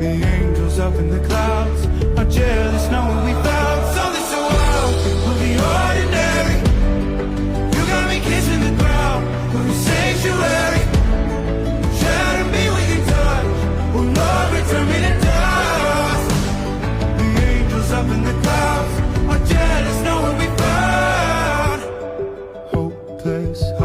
The angels up in the clouds are jealous knowing we found something so wild. We'll be ordinary. You got me kissing the ground. We're a sanctuary. Shadow me we can touch. Will love return me to dust. The angels up in the clouds are jealous knowing we found hopeless.